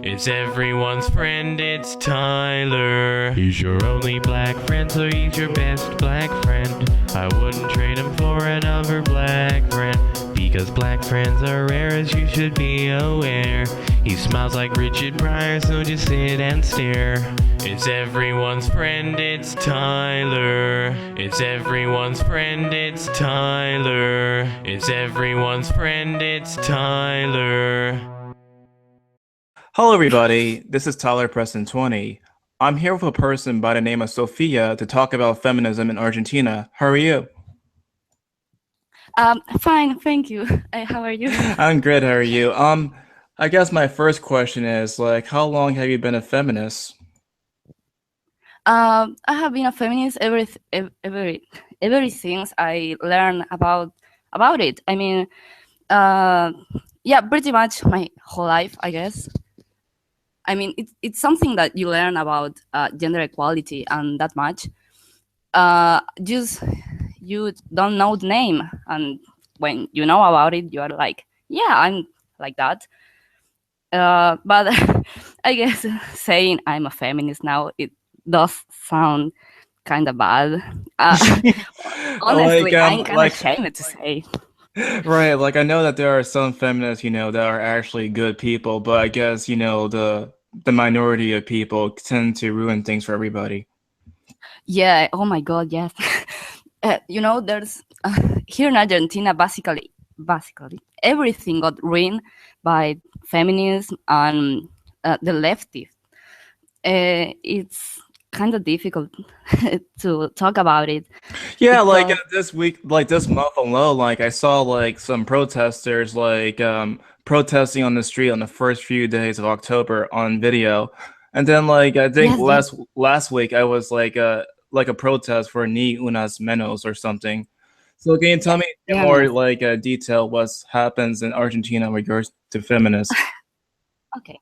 It's everyone's friend, it's Tyler. He's your only black friend, so he's your best black friend. I wouldn't trade him for another black friend, because black friends are rare, as you should be aware. He smiles like Richard Pryor, so just sit and stare. It's everyone's friend, it's Tyler. It's everyone's friend, it's Tyler. It's everyone's friend, it's Tyler. Hello, everybody. This is Tyler Preston 20. I'm here with a person by the name of Sophia to talk about feminism in Argentina. How are you? Fine, thank you. How are you? I'm good. How are you? I guess my first question is how long have you been a feminist? I have been a feminist ever since I learned about it. I mean, yeah, pretty much my whole life, I guess. I mean, it's something that you learn about gender equality and that much. Just you don't know the name, and when you know about it, you are like, yeah, I'm like that. But I guess saying I'm a feminist now, it does sound kind of bad. Honestly, I'm kind of ashamed to say. Right, I know that there are some feminists, that are actually good people, but I guess, the minority of people tend to ruin things for everybody. Yeah, oh my God, yes. There's here in Argentina, basically everything got ruined by feminism and the leftists. It's kind of difficult to talk about it. Yeah, this week, this month alone, I saw some protesters protesting on the street on the first few days of October on video, and then I think last week I was like a protest for Ni Unas Menos or something. So can you tell me more detail what happens in Argentina in regards to feminists? Okay.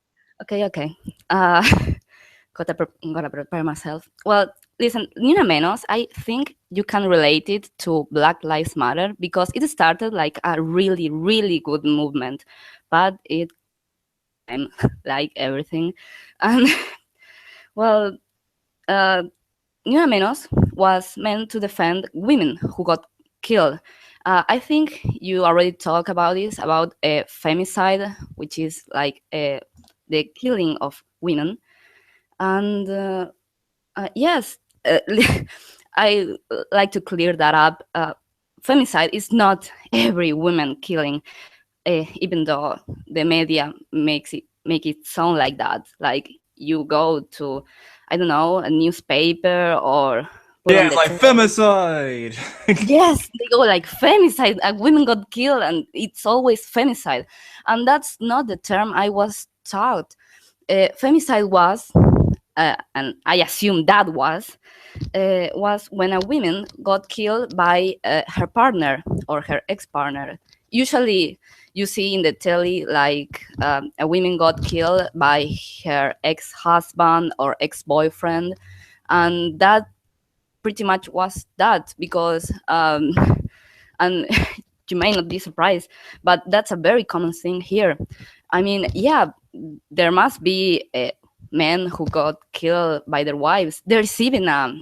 Gotta prepare myself. Well, listen, Nina Menos, I think you can relate it to Black Lives Matter because it started like a really, really good movement, but it, like everything, and well, Nina Menos was meant to defend women who got killed. I think you already talked about this, about femicide, which is like the killing of women. And yes, I like to clear that up. Femicide is not every woman killing, even though the media make it sound like that. Like you go to, I don't know, a newspaper or femicide. Yes, they go like femicide. Women got killed, and it's always femicide, and that's not the term I was taught. Femicide was. And I assume that was when a woman got killed by her partner or her ex-partner. Usually you see in the telly a woman got killed by her ex-husband or ex-boyfriend, and that pretty much was that because and you may not be surprised, but that's a very common thing here. I mean, yeah, there must be men who got killed by their wives. There's even a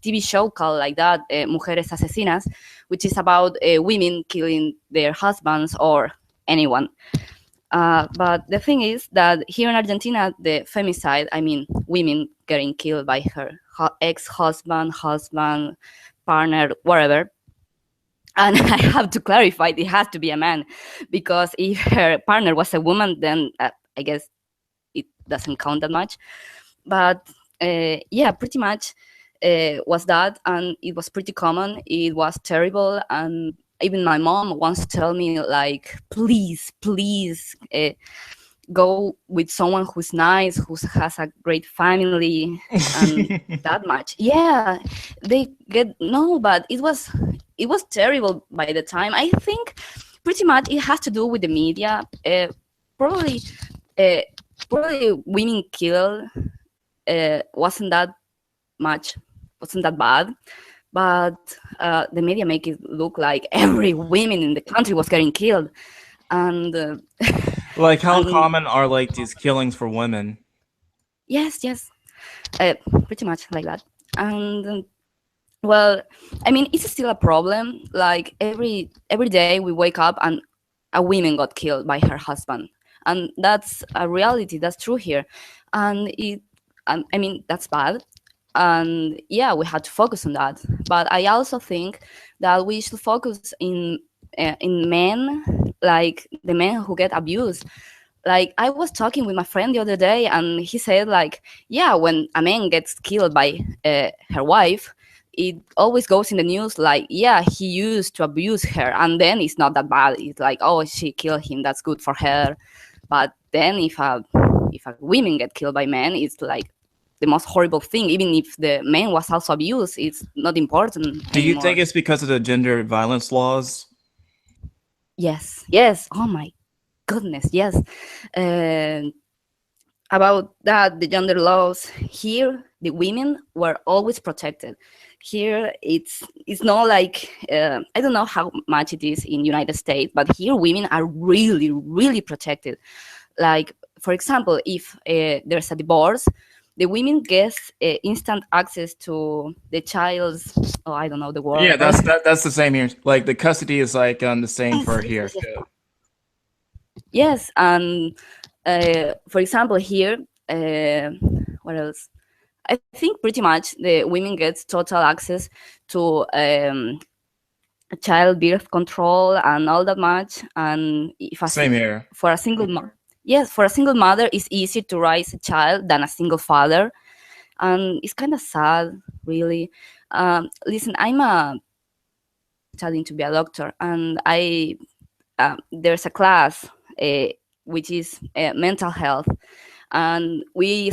TV show called like that, Mujeres Asesinas, which is about women killing their husbands or anyone. But the thing is that here in Argentina, the femicide, I mean, women getting killed by her ex-husband, husband, partner, whatever. And I have to clarify, it has to be a man, because if her partner was a woman, then I guess it doesn't count that much. But yeah, pretty much was that, and it was pretty common. It was terrible, and even my mom once told me, like, please go with someone who's nice, who has a great family, and that much. Yeah, they get no, but it was terrible by the time. I think pretty much it has to do with the media. Probably women killed wasn't that bad, but the media make it look like every woman in the country was getting killed, and Like, how And common are like these killings for women? yes, yes, pretty much like that. And well, I mean, it's still a problem. Like every day we wake up and a woman got killed by her husband, and that's a reality. That's true here, and I mean, that's bad. And yeah, we had to focus on that. But I also think that we should focus in men, like the men who get abused. Like I was talking with my friend the other day, and he said like, yeah, when a man gets killed by her wife, it always goes in the news like, yeah, he used to abuse her, and then it's not that bad. It's like, oh, she killed him, that's good for her. But then if a women get killed by men, it's like the most horrible thing. Even if the man was also abused, it's not important Do you anymore. think it's because of the gender violence laws? Yes, yes. Oh my goodness, yes. Uh, about that, the gender laws here, the women were always protected. Here, it's not like I don't know how much it is in United States, but here women are really, really protected. Like, for example, if there's a divorce, the women get instant access to the child's. Oh, I don't know the word. Yeah, that's the same here. Like the custody is like the same for here Yes, yes, too. yes, and for example, here, what else? I think pretty much the women get total access to child birth control and all that much. And if Same here. for a single yes, for a single mother, it's easier to raise a child than a single father, and it's kind of sad, really. Listen, I'm studying to be a doctor, and there's a class which is mental health, and we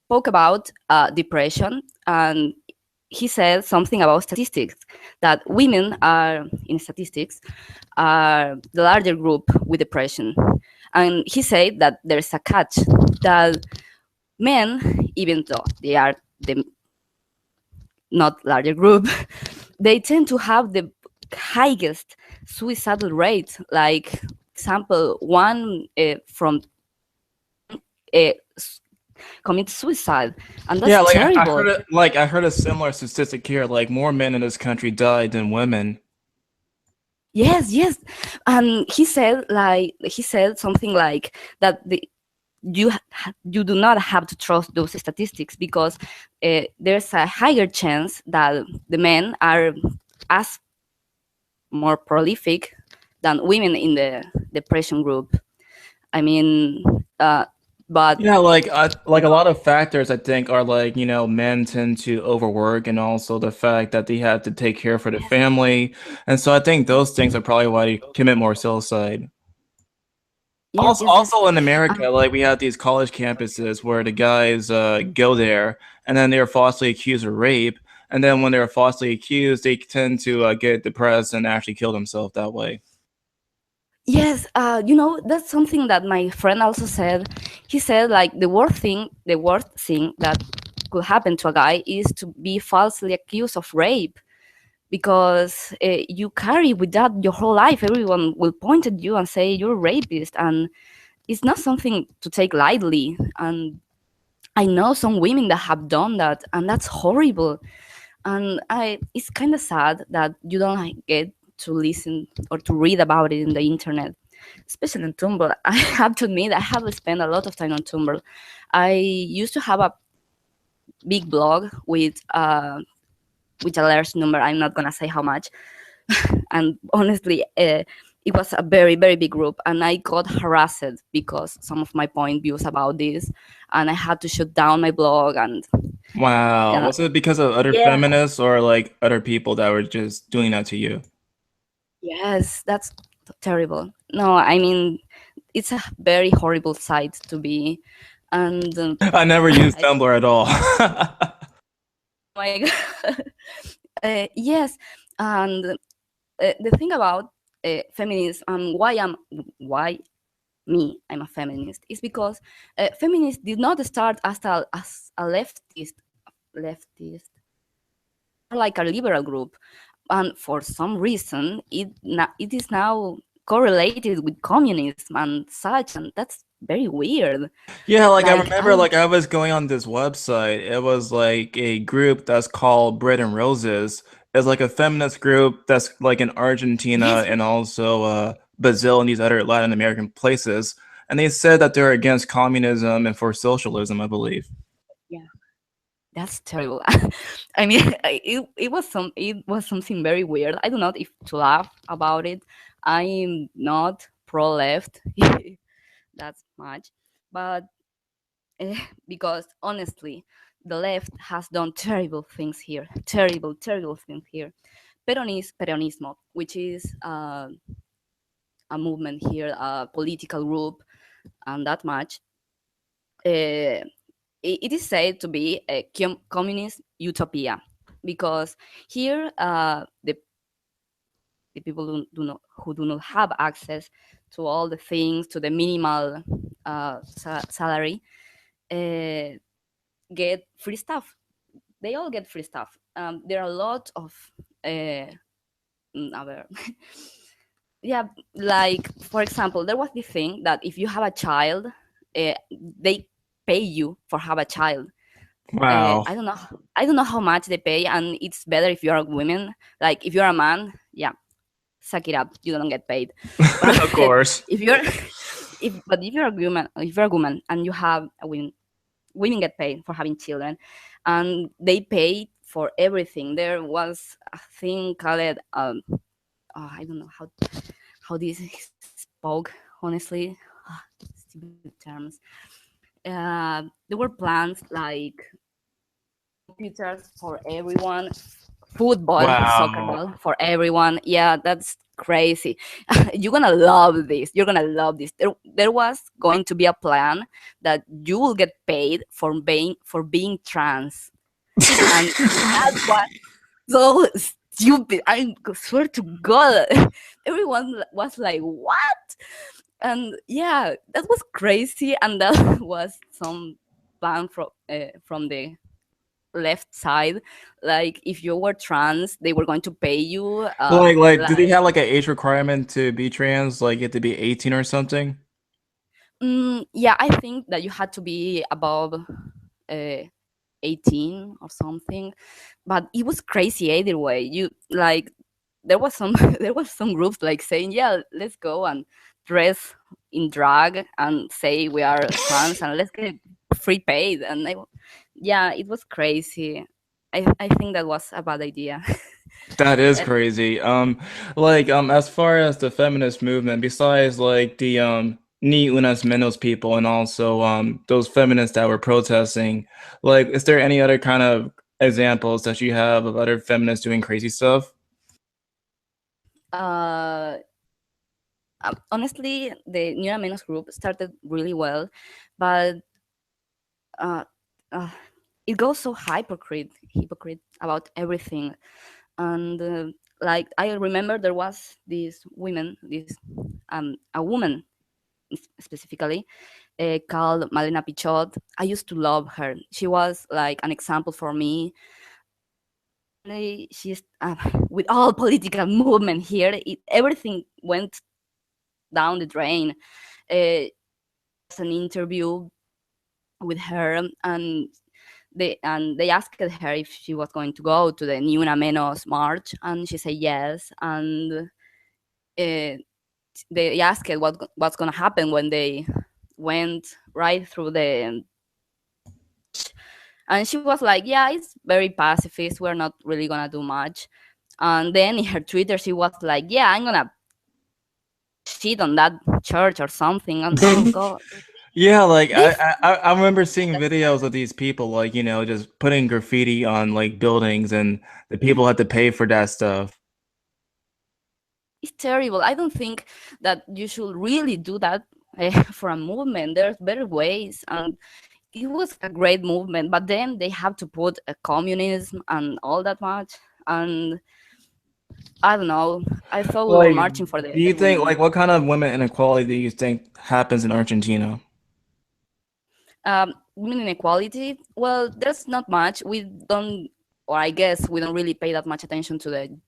spoke about depression, and he said something about statistics, that women are in statistics are the larger group with depression. And he said that there's a catch, that men, even though they are the not larger group, they tend to have the highest suicidal rate. Like example, one from commit suicide, and that's Yeah, like I terrible. heard it. Like I heard a similar statistic here. Like more men in this country died than women. Yes, yes. And he said something like that you do not have to trust those statistics, because there's a higher chance that the men are as more prolific than women in the depression group. I mean, but Yeah, like a lot of factors I think are like, men tend to overwork and also the fact that they have to take care for the family. And so I think those things are probably why they commit more suicide. yes, Also, yes, yes. also in America, like we have these college campuses where the guys go there and then they're falsely accused of rape. And then when they're falsely accused, they tend to get depressed and actually kill themselves that way. Yes, that's something that my friend also said. He said like the worst thing that could happen to a guy is to be falsely accused of rape, because you carry with that your whole life. Everyone will point at you and say you're a rapist, and it's not something to take lightly. And I know some women that have done that, and that's horrible. And it's kind of sad that you don't get to listen or to read about it in the internet, especially on Tumblr. I have to admit, I have spent a lot of time on Tumblr. I used to have a big blog with a large number. I'm not gonna say how much, and honestly, it was a very, very big group, and I got harassed because some of my point views about this, and I had to shut down my blog. And Wow. Was it because of other yeah, feminists or like other people that were just doing that to you? yes, that's terrible. No, I mean, it's a very horrible site to be, and I never used I, Tumblr at all. my God. Yes, and the thing about feminism and why I'm a feminist is because feminists did not start as a leftist, or like a liberal group, and for some reason it is now correlated with communism and such, and that's very weird. Yeah, like I Like remember, like I was going on this website. It was like a group that's called Bread and Roses. It's like a feminist group that's like in Argentina yes, and also Brazil and these other Latin American places. And they said that they're against communism and for socialism, I believe. yeah, that's terrible. I mean, it was something very weird. I don't know if to laugh about it. I'm not pro left that's much, but because honestly, the left has done terrible things here, terrible things here. Peronismo, which is a movement here, a political group, and that much. Uh, it is said to be a communist utopia because here the people who do not have access to all the things, to the minimal salary, uh, get free stuff. They all get free stuff. There are a lot of other yeah, like for example, there was this thing that if you have a child, they pay you for have a child. Wow. I don't know how much they pay, and it's better if you're a woman. Like if you're a man, yeah, suck it up, you don't get paid. But Of course. if you're if you're a woman and you have a women get paid for having children, and they pay for everything. There was a thing called I don't know how this is spoke honestly. Stupid terms. There were plans like computers for everyone, football, soccer Wow. ball for everyone. Yeah, that's crazy. You're gonna love this. You're gonna love this. There was going to be a plan that you will get paid for being trans, and that was so stupid. I swear to God, everyone was like, "What?" And yeah, that was crazy, and that was some plan from the left side. Like if you were trans, they were going to pay you Like, do they like have like an age requirement to be trans? Like, you have to be 18 or something? yeah, I think that you had to be above uh, 18 or something, but it was crazy either way. You like there was some there was some groups like saying, yeah, let's go and dress in drag and say we are trans and let's get free paid. And yeah, it was crazy. I think that was a bad idea. That is And, crazy. Like as far as the feminist movement, besides like the Ni Unas Menos people and also those feminists that were protesting, like is there any other kind of examples that you have of other feminists doing crazy stuff? uh, honestly, the New Menos group started really well, but uh, uh, it goes so hypocrite about everything. And like I remember there was a woman specifically called Malena Pichot. I used to love her. She was like an example for me. She's with all political movement here, everything went down the drain. Was an interview with her, and they asked her if she was going to go to the Ni Una Menos march, and she said yes. And they asked what's going to happen when they went right through the, and she was like, yeah, it's very pacifist, we're not really going to do much. And then in her Twitter she was like, yeah, I'm going to shit on that church or something. And oh god, Yeah, like this I remember seeing videos of these people like, just putting graffiti on like buildings and the people had to pay for that stuff. is terrible. I don't think that you should really do that for a movement. There's better ways, and it was a great movement. But then they have to put a communism and all that much, and I don't know. I thought we were Like, marching for do the you think women. like what kind of women inequality do you think happens in Argentina? Women Well, there's not much. We don't, or I guess we don't really pay that much attention to the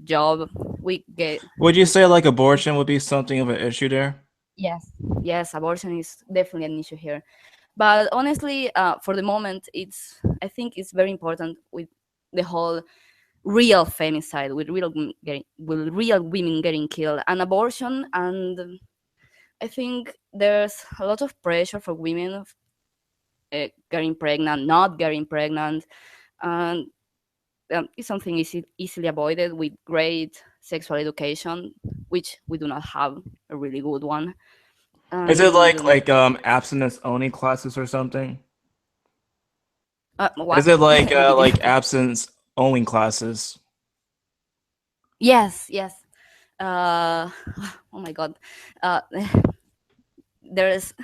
job. We get Would you say like abortion would be something of an issue there? yes, yes, abortion is definitely an issue here. But honestly, for the moment, I think it's very important with the whole real femicide, with real women getting killed, and abortion. And I think there's a lot of pressure for women getting pregnant, not getting pregnant, and it's something easily avoided with great sexual education, which we do not have a really good one. Is it And abstinence only classes or something? Is what? it What did you? like abstinence only classes? Yes, yes. Uh, oh my God. Uh, there's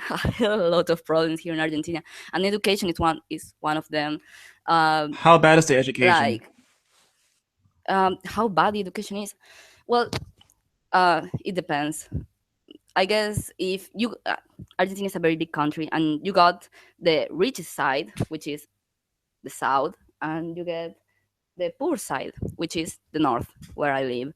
a lot of problems here in Argentina, and education is one of them. Um, How bad is the education? like how bad the education is. Well, it depends. I guess if you Argentina is a very big country, and you got the richest side, which is the south, and you get the poor side, which is the north, where I live.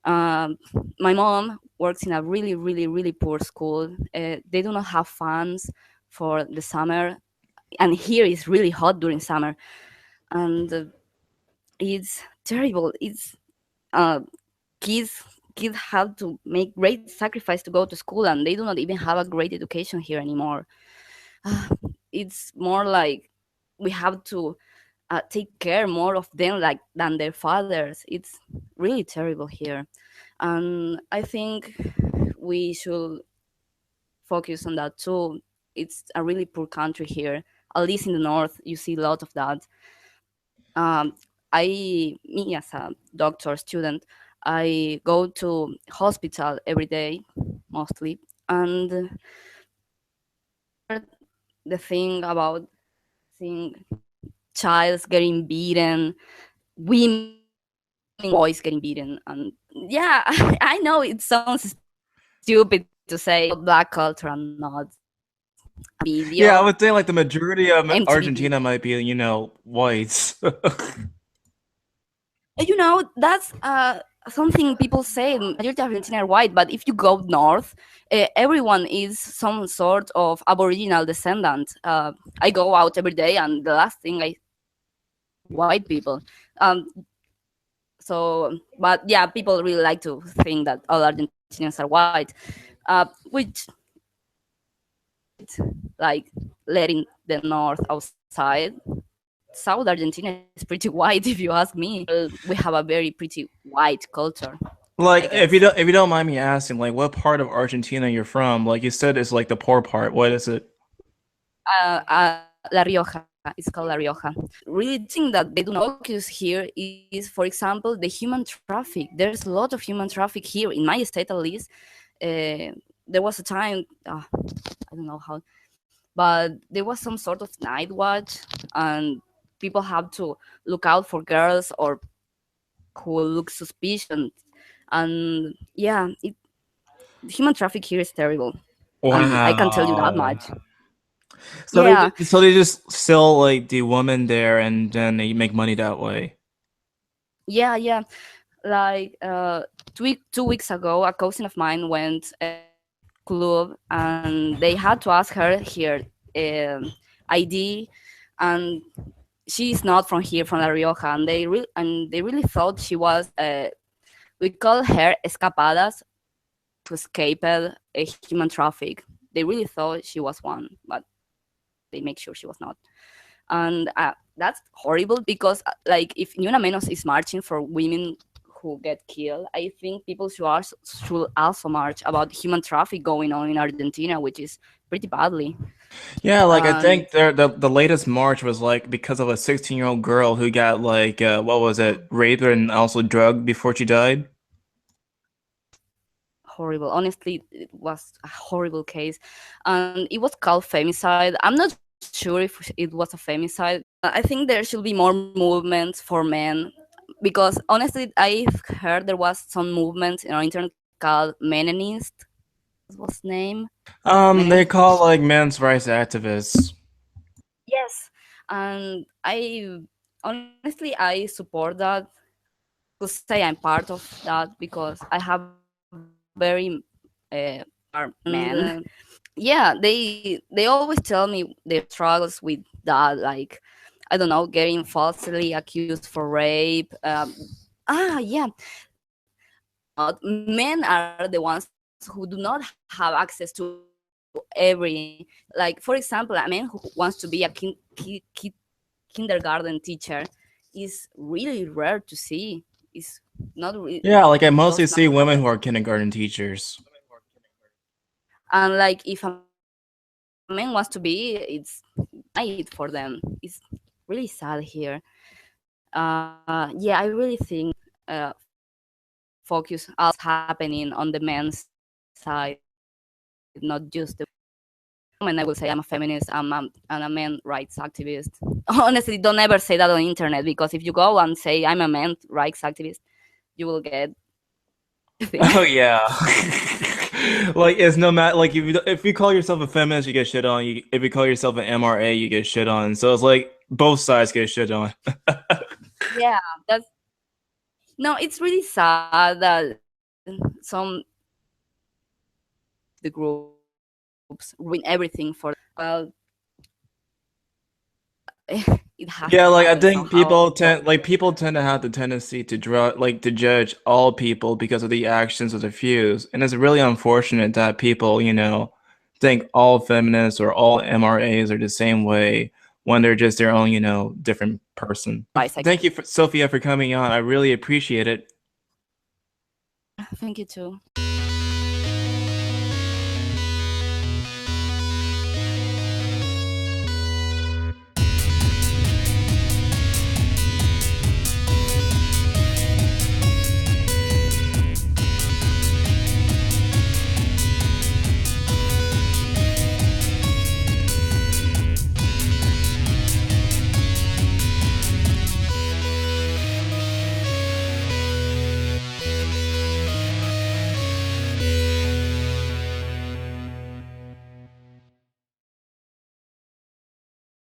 Um, my mom works in a really, really, really poor school. They do not have funds for the summer, and here is really hot during summer, and it's terrible. It's uh, kids kids have to make great sacrifice to go to school, and they do not even have a great education here anymore. It's more like we have to take care more of them like than their fathers. It's really terrible here, and I think we should focus on that too. It's a really poor country here. At least in the north, you see a lot of that. Um, me as a doctor student, I go to hospital every day, mostly, and the thing about seeing childs getting beaten, women, boys getting beaten, and yeah, I know it sounds stupid to say black culture and not Yeah, I video, would think like the majority of MTV. Argentina might be, whites. That's something people say. Majority of Argentina are white, but if you go north, everyone is some sort of aboriginal descendant. I go out every day, and the last thing I white people. Um, but yeah, people really like to think that all Argentinians are white, which like letting the north outside. South Argentina is pretty white, if you ask me. We have a very pretty white culture, I Like, guess. if you don't mind me asking, like, what part of Argentina you're from? Like you said, it's like the poor part. What is it? La Rioja. It's called La Rioja. Really thing that they do not focus here is, for example, the human traffic. There's a lot of human traffic here in my state, at least. There was a time, I don't know how, but there was some sort of night watch, and people have to look out for girls or who look suspicious. And yeah, human traffic here is terrible, and I can tell you that Wow. much. So Yeah, they just sell like the woman there, and then they make money that way. yeah. Like 2 weeks ago, a cousin of mine went club, and they had to ask her her ID, and she's not from here, from La Rioja, and they really thought she was. We call her escapadas, to escape a human traffic. They really thought she was one, but they make sure she was not. And that's horrible because, like, if Ni Una Menos is marching for women who get killed, I think people should also march about human traffic going on in Argentina, which is pretty badly. Yeah, like I And think the latest march was like because of a 16-year-old girl who got like what was it, raped and also drugged before she died. horrible. Honestly, it was a horrible case, and it was called femicide. I'm not sure if it was a femicide. I think there should be more movements for men, because honestly, I've heard there was some movement in our internet called Meninist. What's name? They Meninist. call like men's rights activists. Yes, and I honestly I support that. could say I'm part of that because I have very are men. Yeah, they always tell me their struggles with that, like I don't know, getting falsely accused for rape. Yeah, men are the ones who do not have access to every, like for example, a man who wants to be a kindergarten teacher is really rare to see. It's not really, Yeah, like I mostly does not see women happen. who are kindergarten teachers. And like if a man wants to be, it's night for them. It's really sad here. Yeah, I really think focus also happening on the men's side, not just the. And I will say I'm a feminist, I'm a man rights activist. Honestly, don't ever say that on the internet, because if you go and say I'm a man rights activist, you will get. Oh yeah. Like it's no matter, like if you call yourself a feminist, you get shit on. If you call yourself an MRA, you get shit on. So it's like both sides get shit on. Yeah, that's no. It's really sad that some the groups ruin everything for. Well, it has Yeah, to like I happen think somehow. people tend to have the tendency to to judge all people because of the actions of the few, and it's really unfortunate that people, think all feminists or all MRAs are the same way when they're just their own, different person. Thank you, Sophia, for coming on. I really appreciate it. Thank you too.